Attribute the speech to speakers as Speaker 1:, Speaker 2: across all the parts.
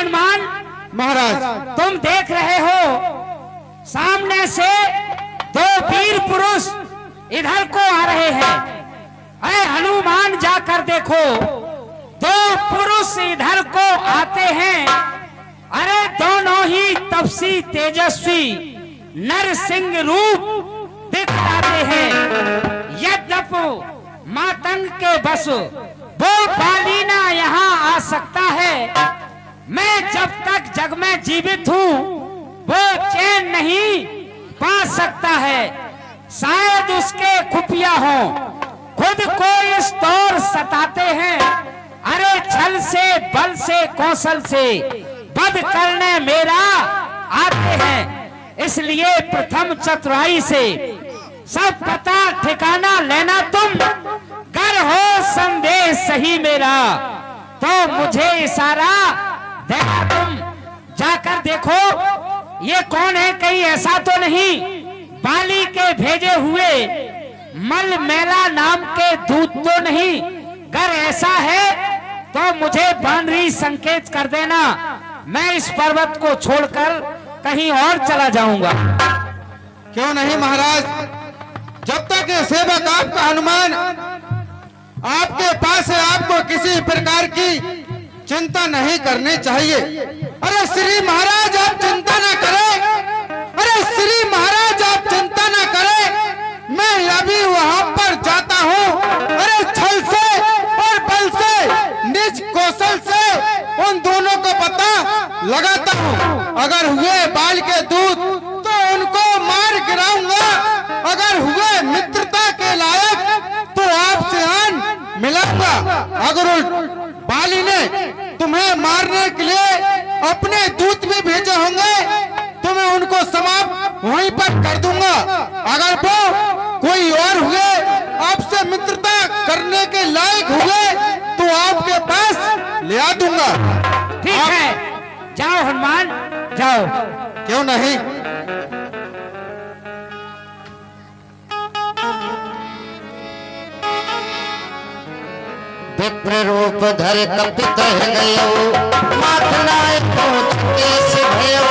Speaker 1: हनुमान
Speaker 2: महाराज।
Speaker 1: तुम देख रहे हो सामने से दो वीर पुरुष इधर को आ रहे हैं। अरे हनुमान जाकर देखो, दो पुरुष इधर को आते हैं। अरे दोनों ही तपसी तेजस्वी नरसिंह रूप दिखलाते हैं। यद्यपि मातंग के बस वो बालीना यहाँ आ सकता है, मैं जब तक जग में जीवित हूँ वो चैन नहीं पा सकता है। शायद उसके खुफिया हो, खुद को इस तौर सताते हैं। अरे छल से, बल से, कौशल से वध करने मेरा आते हैं। इसलिए प्रथम चतुराई से सब पता ठिकाना लेना तुम। कर हो संदेश सही मेरा तो मुझे इशारा देना तुम। जाकर देखो ये कौन है, कहीं ऐसा तो नहीं बाली के भेजे हुए मल मेला नाम के दूत तो नहीं। अगर ऐसा है तो मुझे बानरी संकेत कर देना, मैं इस पर्वत को छोड़कर कहीं और चला जाऊंगा।
Speaker 2: क्यों नहीं महाराज, जब तक ये सेवक आपका हनुमान आपके पास है आपको किसी प्रकार की चिंता नहीं करनी चाहिए। अरे श्री महाराज आप चिंता ना करें, अरे श्री महाराज आप चिंता ना करें, मैं अभी वहां पर जाता हूँ। अरे छल से और बल से, निज कौशल से उन दोनों को पता लगाता हूँ। अगर हुए बाल के दूत तो उनको मार गिराऊंगा, अगर हुए मित्रता के लायक तो आपसे आन मिलाऊंगा। अगर बाली ने तुम्हें मारने के लिए अपने दूत भी भेजे होंगे तो मैं उनको समाप्त वहीं पर कर दूंगा। अगर वो कोई और हुए आपसे मित्रता करने के लायक हुए तो आपके पास ले आ दूंगा।
Speaker 1: ठीक है, जाओ हनुमान जाओ।
Speaker 2: क्यों नहीं,
Speaker 3: विप्र रूप धर कपित गयो, माथलाए पहुँच केस भयो।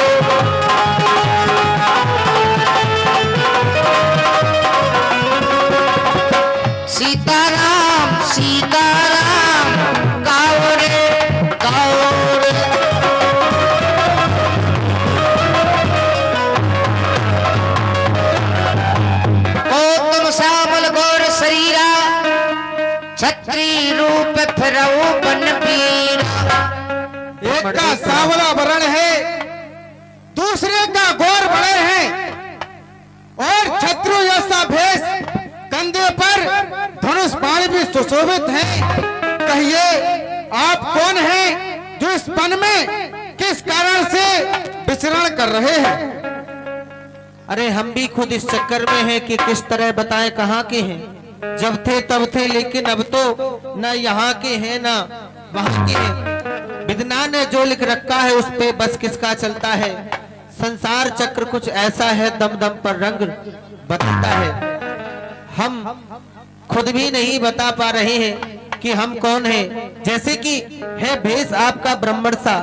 Speaker 3: सीताराम सीताराम गाओ रे गाओ रे। गौतम श्यामल गौर शरीरा, छत्री रूप फिरऊ बन पीरा।
Speaker 2: एक का सांवला वर्ण है, दूसरे का गौर बड़े हैं और छत्रु जैसा भेष, कंधे पर धनुष बाण भी सुशोभित है। कहिए आप कौन हैं जो इस वन में किस कारण से विचरण कर रहे हैं?
Speaker 4: अरे हम भी खुद इस चक्कर में हैं कि किस तरह बताएं कहाँ के हैं। जब थे तब थे, लेकिन अब तो न यहाँ के हैं न वहाँ के हैं। विद्वान ने जो लिख रखा है उस पे बस किसका चलता है। संसार चक्र कुछ ऐसा है, दम दम पर रंग बदलता है। हम खुद भी नहीं बता पा रहे हैं कि हम कौन हैं। जैसे कि है भेष आपका ब्राह्मण सा,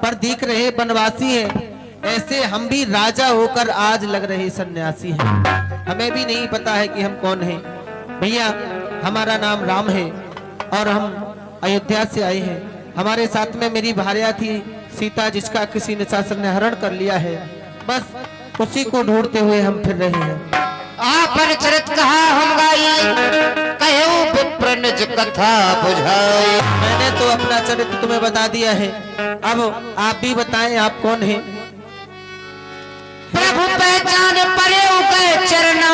Speaker 4: पर दिख रहे बनवासी है, ऐसे हम भी राजा होकर आज लग रहे सन्यासी हैं। हमें भी नहीं पता है कि हम कौन हैं। भैया हमारा नाम राम है और हम अयोध्या से आए हैं। हमारे साथ में मेरी भार्या थी सीता, जिसका किसी निशाचर ने हरण कर लिया है। बस उसी को ढूंढते हुए हम फिर रहे हैं।
Speaker 3: आपन चरित कहा हम गाई, कहूँ विप्र निज कथा बुझाई।
Speaker 4: मैंने तो अपना चरित्र तुम्हें बता दिया है, अब आप भी बताएं आप कौन हैं।
Speaker 3: प्रभु पहचान परे गए चरना,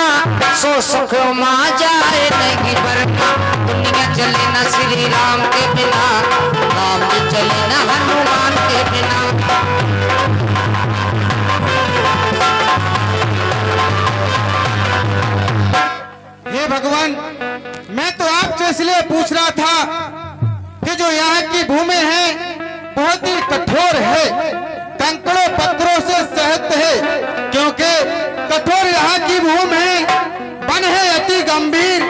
Speaker 3: सो सुख मां जाए नहीं वरना। दुनिया चले न श्री राम के बिना, राम भी चले न हनुमान के बिना।
Speaker 2: हे भगवान, मैं तो आपसे इसलिए पूछ रहा था कि जो यहाँ की भूमि है बहुत ही कठोर है, कंकड़ों पत्थरों से सहित है, क्योंकि कठोर यहाँ की भूमि है, वन है अति गंभीर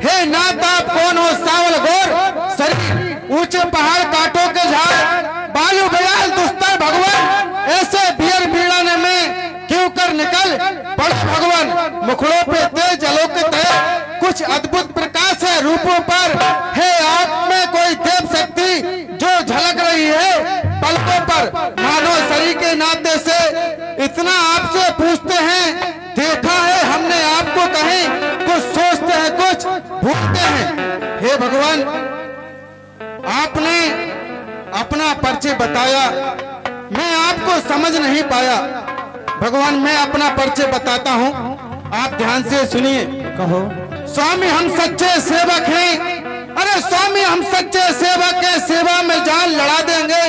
Speaker 2: है। नाथ आप कौन हो सावल गौर शरीर, ऊंचे पहाड़ कांटों के झाड़, बालू बयाल दुस्तर मुखड़ों पे तेज आलोकित है, कुछ अद्भुत प्रकाश है रूपों पर, है आप में कोई देव शक्ति जो झलक रही है पलकों पर। मानव शरीर के नाते से इतना आपसे पूछते हैं, देखा है हमने आपको कहीं, कुछ सोचते हैं कुछ भूलते हैं। हे भगवान, आपने अपना परिचय बताया, मैं आपको समझ नहीं पाया। भगवान, मैं अपना परिचय बताता हूँ, आप ध्यान से सुनिए।
Speaker 4: कहो।
Speaker 2: स्वामी, हम सच्चे सेवक हैं। अरे स्वामी, हम सच्चे सेवक के सेवा में जान लड़ा देंगे।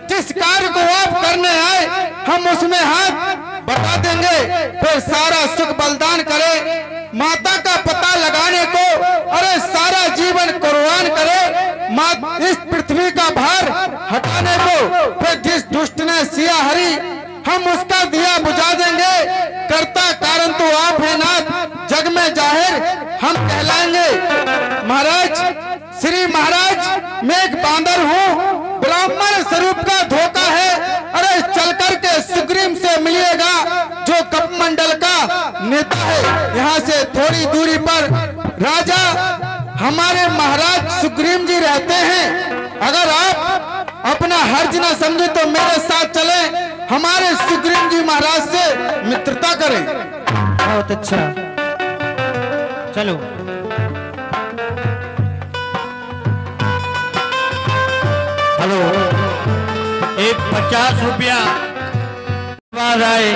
Speaker 2: जिस कार्य को आप करने आए हम उसमें हाथ बता देंगे, फिर सारा सुख बलिदान करे। माता का पता लगाने को अरे सारा जीवन कुर्बान करे। इस पृथ्वी का भार हटाने को फिर जिस दुष्ट ने सिया हरी हम उसका दिया बुझा देंगे। कर्ता कारण तो आप है नाथ, जग में जाहिर हम कहलाएंगे। महाराज, श्री महाराज, मैं एक बांदर हूँ, ब्राह्मण स्वरूप का धोखा है। अरे चल करके सुग्रीव से मिलिएगा जो कपमंडल का नेता है। यहाँ से थोड़ी दूरी पर राजा हमारे महाराज सुग्रीव जी रहते हैं। अगर आप अपना हर्ज न समझे तो मेरे साथ चले, हमारे सुग्रीव जी महाराज से मित्रता करें।
Speaker 4: बहुत अच्छा, चलो।
Speaker 5: हेलो, एक 50 रुपया बाद आए।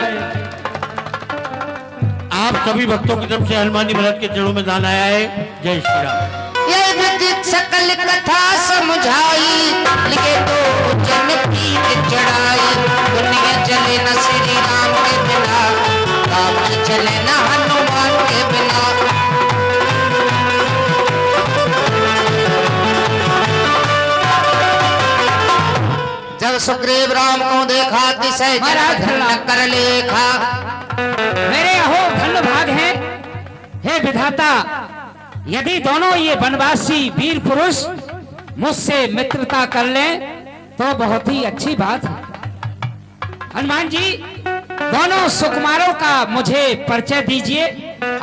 Speaker 5: आप सभी भक्तों की तरफ से हनुमानी महाराज के चरणों में दान आया है। जय श्री राम।
Speaker 3: ये विदित सकल कथा समझाई, लिखे तो जनती की चढ़ाई। दुनिया चले न श्री राम के बिना, राम चले न हनुमान के बिना। जब सुग्रीव राम को देखा तिसै धन्य कर लेखा।
Speaker 1: मेरे अहो धन्य भाग हैं, हे विधाता, यदि दोनों ये वनवासी वीर पुरुष मुझसे मित्रता कर लें तो बहुत ही अच्छी बात है। हनुमान जी, दोनों सुकुमारों का मुझे परिचय दीजिए।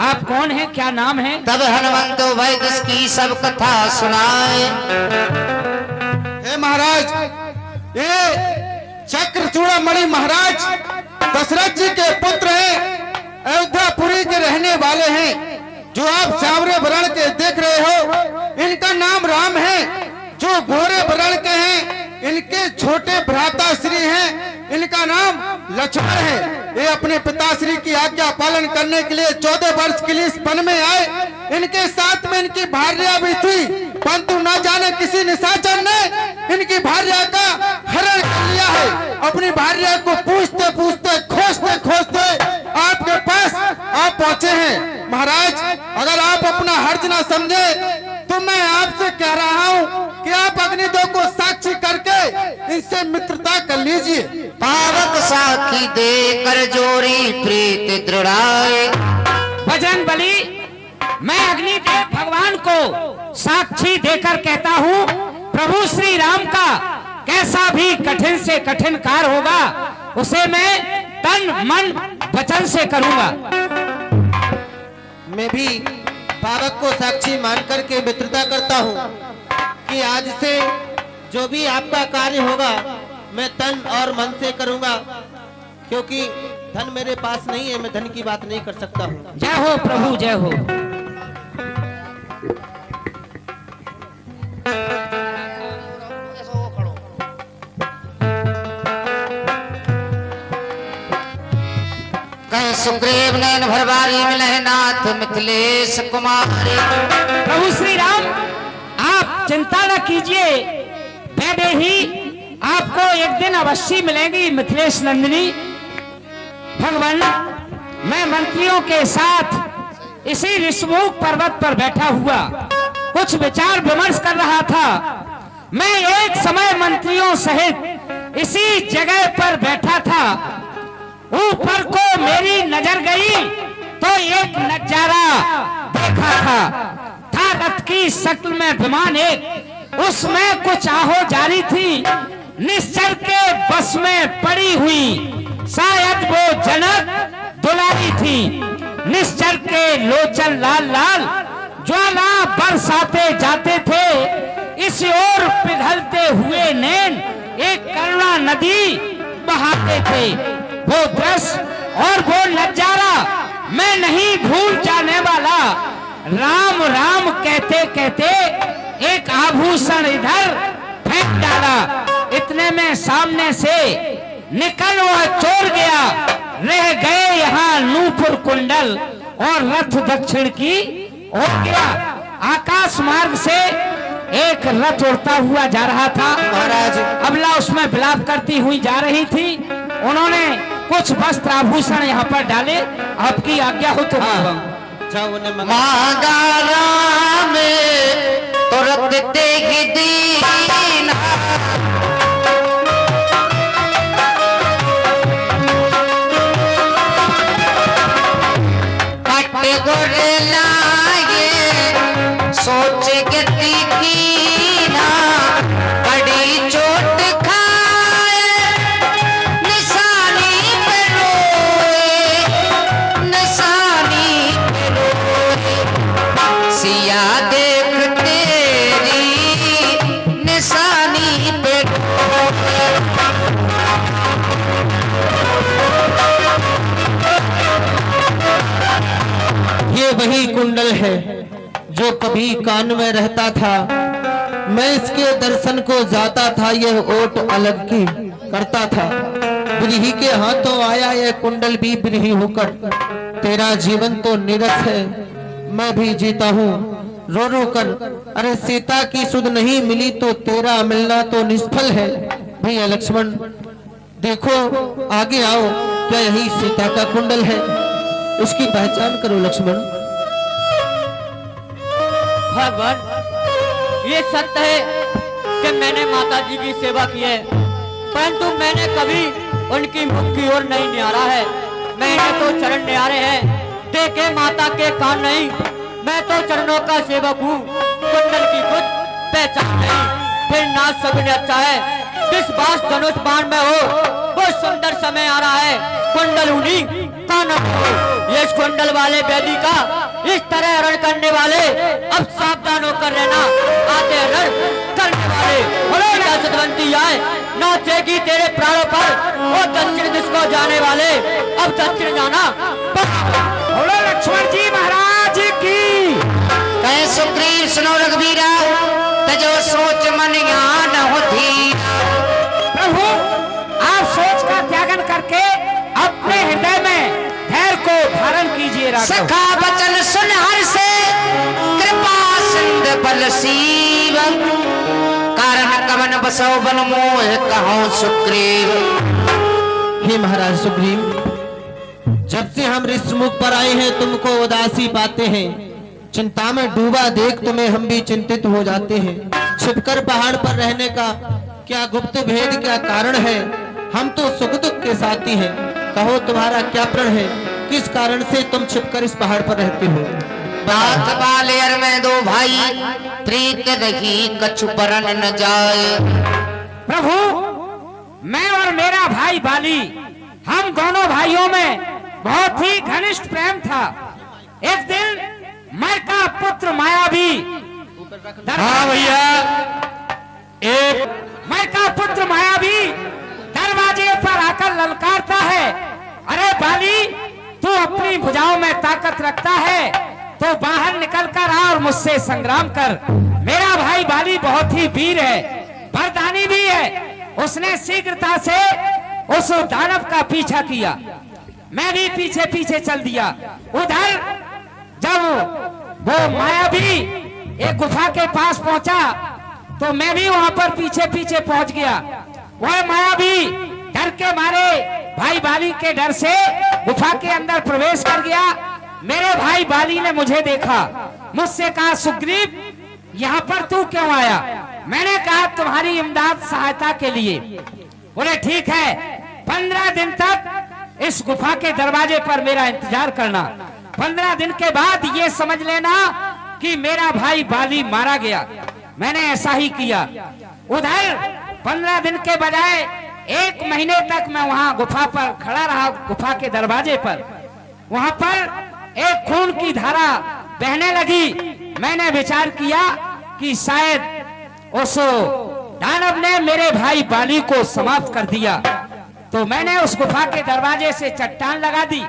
Speaker 1: आप कौन हैं, क्या नाम है?
Speaker 3: तब हनुमंत वैद्य की सब कथा सुनाए।
Speaker 2: हे महाराज, ये चक्रचूड़ामणि महाराज दशरथ जी के पुत्र हैं, अयोध्यापुरी के रहने वाले हैं। जो आप सांवरे वर्ण के देख रहे हो, इनका नाम राम है। जो गोरे वर्ण के हैं, इनके छोटे भ्राता श्री हैं, इनका नाम लक्ष्मण है। ये अपने पिताश्री की आज्ञा पालन करने के लिए 14 वर्ष के लिए इस वन में आए। इनके साथ में इनकी भार्या भी थी, परंतु न जाने किसी निशाचर ने इनकी भार्या का हरण कर लिया है। अपनी भार्या को पूछते पूछते खोजते खोजते आपके पास आप पहुंचे हैं। महाराज, अगर आप अपना हर्ज न समझे तो मैं आपसे कह रहा हूँ कि आप अग्निदेव को साक्षी करके इनसे मित्रता कर लीजिए।
Speaker 3: पावक साखी दे कर जोरी प्रीत दृढ़ाए।
Speaker 1: बजरंग बली, मैं अग्निदेव भगवान को साक्षी देकर कहता हूँ, प्रभु श्री राम का कैसा भी कठिन से कठिन कार्य होगा उसे मैं तन मन वचन से करूंगा।
Speaker 4: मैं भी पावक को साक्षी मान करके मित्रता करता हूँ कि आज से जो भी आपका कार्य होगा मैं तन और मन से करूंगा, क्योंकि धन मेरे पास नहीं है, मैं धन की बात नहीं कर सकता हूँ।
Speaker 1: जय हो प्रभु, जय हो।
Speaker 3: कहीं सुग्रीव नैन भरवारी मिले नाथ मिथिलेश कुमारी।
Speaker 1: प्रभु श्री राम, आप चिंता न कीजिए, वैदेही आपको एक दिन अवश्य मिलेंगी मिथिलेश नंदिनी। भगवान, मैं मंत्रियों के साथ इसी ऋषमुख पर्वत पर बैठा हुआ कुछ विचार विमर्श कर रहा था। मैं एक समय मंत्रियों सहित इसी जगह पर बैठा था। ऊपर को मेरी नजर गई तो एक नजारा देखा था रथ की शक्ल में विमान एक, उसमें कुछ आहो जारी थी, निश्चर के बस में पड़ी हुई, शायद वो जनक दुलारी थी। निश्चल के लोचन लाल लाल ज्वाला बरसाते जाते थे। इस ओर पिघलते हुए नैन एक करुणा नदी बहाते थे। वो दृश्य और वो नजारा मैं नहीं भूल जाने वाला। राम राम कहते कहते एक आभूषण इधर फेंक डाला। इतने में सामने से निकल वह चोर गया। रह गए यहाँ नूपुर कुंडल और रथ दक्षिण की ओर गया। आकाश मार्ग से एक रथ उड़ता हुआ जा रहा था।
Speaker 4: महाराज
Speaker 1: अबला उसमें विलाप करती हुई जा रही थी। उन्होंने कुछ वस्त्र आभूषण यहाँ पर डाले। आपकी आज्ञा हो तो
Speaker 4: जाओ उन्हें
Speaker 3: मागारा में तुरंत तेगी दीना कट गोरे लागे सोच के तीखीना बड़ी चोट खाए निशानी पे रोए निशानी पे रोए सिया देख तेरी निशानी पे रोए।
Speaker 4: ये वही कुंडल है जो कभी कान में रहता था। मैं इसके दर्शन को जाता था, यह ओट अलग की करता था। ब्रीही के हाथों आया यह कुंडल भी ब्रीही होकर। तेरा जीवन तो निरस है, मैं भी जीता हूँ रो रो कर। अरे सीता की सुध नहीं मिली तो तेरा मिलना तो निष्फल है। भैया लक्ष्मण देखो आगे आओ, क्या यही सीता का कुंडल है? उसकी पहचान करो लक्ष्मण।
Speaker 6: भगवान ये सत्य है कि मैंने माता जी की सेवा की है, परंतु मैंने कभी उनकी मुख की ओर नहीं निहारा है। मैंने तो चरण निहारे हैं, देखे माता के कान नहीं। मैं तो चरणों का सेवक हूँ, कुंडल की कुछ पहचान नहीं। फिर नाच सभी अच्छा है जिस बास धनुष बाण में हो, वो सुंदर समय आ रहा है। कुंडल उन्हीं का न हो। ये कुंडल वाले वैदी का इस तरह रण करने वाले अब सावधान होकर रहना। आते रण करने वाले सतवंती आए नाचेगी तेरे प्राणों पर। वो दक्षिण दिश को जाने वाले अब दक्षिण जाना।
Speaker 1: बोलो लक्ष्मण जी महाराज की।
Speaker 3: कहे सुग्रीव सुनो रघुवीरा तजो सोच मन ज्ञान होती।
Speaker 1: प्रभु आप सोच का त्यागन करके अपने हृदय में धैर्य को धारण कीजिए।
Speaker 3: सखा बचन सुन हर से कृपा सिंध बल सीव कारण कवन बसो बन मोह कहो सुग्रीव।
Speaker 4: हे महाराज सुग्रीव, जब से हम ऋषमुख पर आए हैं तुमको उदासी पाते हैं। चिंता में डूबा देख तुम्हें हम भी चिंतित हो जाते हैं। छिपकर पहाड़ पर रहने का क्या गुप्त भेद क्या कारण है? हम तो सुख दुख के साथी हैं। कहो तुम्हारा क्या प्रण है? किस कारण से तुम छिपकर इस पहाड़ पर रहते हो?
Speaker 3: बात बालेर में दो भाई प्रीत रही कछु बरन न जाए।
Speaker 1: प्रभु मैं और मेरा भाई बाली, हम दोनों भाइयों में बहुत ही घनिष्ठ प्रेम था। एक दिन मैं का पुत्र मायावी
Speaker 5: हाँ भैया एक
Speaker 1: मैं का पुत्र मायावी दरवाजे पर आकर ललकारता है, अरे बाली तू अपनी भुजाओं में ताकत रखता है तो बाहर निकल कर आ और मुझसे संग्राम कर। मेरा भाई बाली बहुत ही वीर है, वरदानी भी है। उसने शीघ्रता से उस दानव का पीछा किया, मैं भी पीछे पीछे चल दिया। उधर जब वो मायावी एक गुफा के पास पहुंचा तो मैं भी वहां पर पीछे पीछे पहुंच गया। वह मायावी डर के मारे भाई बाली के डर से गुफा के अंदर प्रवेश कर गया। मेरे भाई बाली ने मुझे देखा, मुझसे कहा सुग्रीव यहाँ पर तू क्यों आया? मैंने कहा तुम्हारी इमदाद सहायता के लिए। बोले ठीक है 15 दिन तक इस गुफा के दरवाजे पर मेरा इंतजार करना। 15 दिन के बाद ये समझ लेना कि मेरा भाई बाली मारा गया। मैंने ऐसा ही किया। उधर 15 दिन के बजाय 1 महीने तक मैं वहां गुफा पर खड़ा रहा, गुफा के दरवाजे पर। वहां पर एक खून की धारा बहने लगी। मैंने विचार किया कि शायद उस दानव ने मेरे भाई बाली को समाप्त कर दिया, तो मैंने उस गुफा के दरवाजे से चट्टान लगा दी।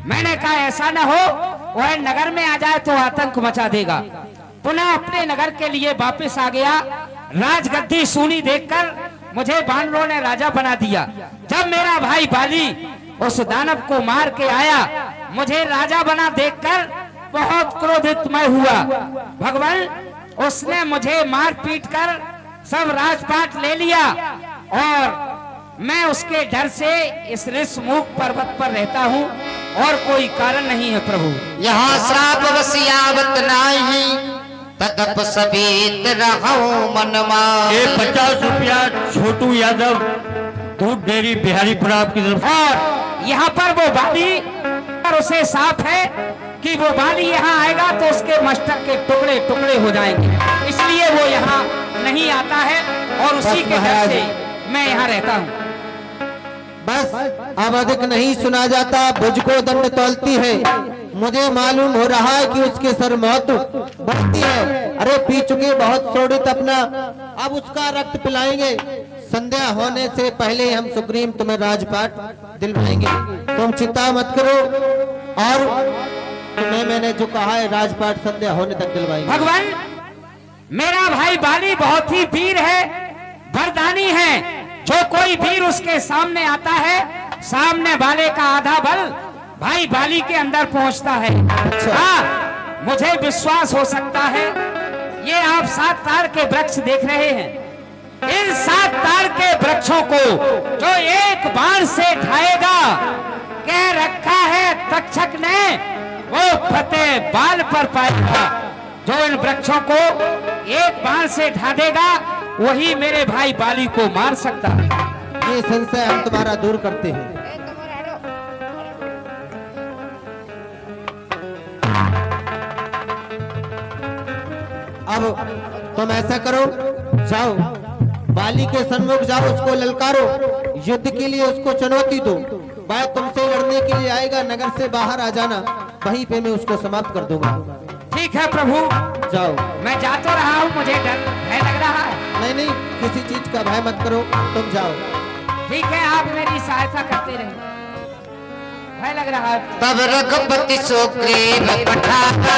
Speaker 1: मैंने कहा ऐसा न हो वह नगर में आ जाए तो आतंक मचा देगा। पुनः अपने नगर के लिए वापस आ गया। राजगद्दी सूनी देखकर मुझे बानरों ने राजा बना दिया। जब मेरा भाई बाली उस दानव को मार के आया, मुझे राजा बना देखकर बहुत क्रोधित मैं हुआ। भगवान, उसने मुझे मार पीट कर सब राजपाट ले लिया और मैं उसके डर से इस ऋषमुख पर्वत पर रहता हूँ और कोई कारण नहीं है प्रभु।
Speaker 3: यहाँ श्राप वसियावत नाही, तदप सबीत रहूं मनमा।
Speaker 5: ये 50 रुपया छोटू यादव दूध डेयरी बिहारीपुर आपकी तरफ से।
Speaker 1: और यहाँ पर वो बाली और उसे साफ है कि वो बाली यहाँ आएगा तो उसके मस्तक के टुकड़े टुकड़े हो जाएंगे, इसलिए वो यहाँ नहीं आता है और उसी के डर से मैं यहाँ रहता हूँ।
Speaker 4: बस अब अधिक नहीं सुना जाता, मुझको दंड तौलती है। मुझे मालूम हो रहा है कि उसके सर मौत बढ़ती है। अरे पी चुके बहुत शोणित अपना, अब उसका रक्त पिलाएंगे। संध्या होने से पहले हम सुग्रीव तुम्हें राजपाट दिलवाएंगे, तुम चिंता मत करो। और तुम्हें मैंने जो कहा है राजपाट संध्या होने तक दिलवाएंगे।
Speaker 1: भगवान, मेरा भाई बाली बहुत ही वीर है, वरदानी है। जो कोई वीर उसके सामने आता है, सामने वाले का आधा बल भाई बाली के अंदर पहुंचता है। हाँ, मुझे विश्वास हो सकता है। ये आप 7 ताड़ के वृक्ष देख रहे हैं, इन 7 ताड़ के वृक्षों को जो एक बाण से ढाएगा, कह रखा है तक्षक ने, वो फतेह बाल पर पाएगा। जो इन वृक्षों को एक बाण से ढा देगा, वही मेरे भाई बाली को मार सकता है।
Speaker 4: ये संशय हम तुम्हारा दूर करते हैं। अब तुम ऐसा करो, जाओ बाली के सन्मुख जाओ, उसको ललकारो, युद्ध के लिए उसको चुनौती दो। वह तुमसे लड़ने के लिए आएगा, नगर से बाहर आ जाना, वहीं पे मैं उसको समाप्त कर दूंगा।
Speaker 1: ठीक है प्रभु,
Speaker 4: जाओ।
Speaker 1: मैं जा तो रहा हूँ, मुझे डर भय लग रहा है।
Speaker 4: नहीं नहीं, किसी चीज का भय मत करो, तुम जाओ।
Speaker 1: ठीक है, आप मेरी सहायता करते रहे, भय लग रहा है।
Speaker 3: तब रघुपति सुग्रीव पठाका,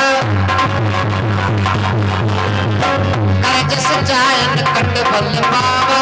Speaker 3: कर जस जाय निकट बल पावा।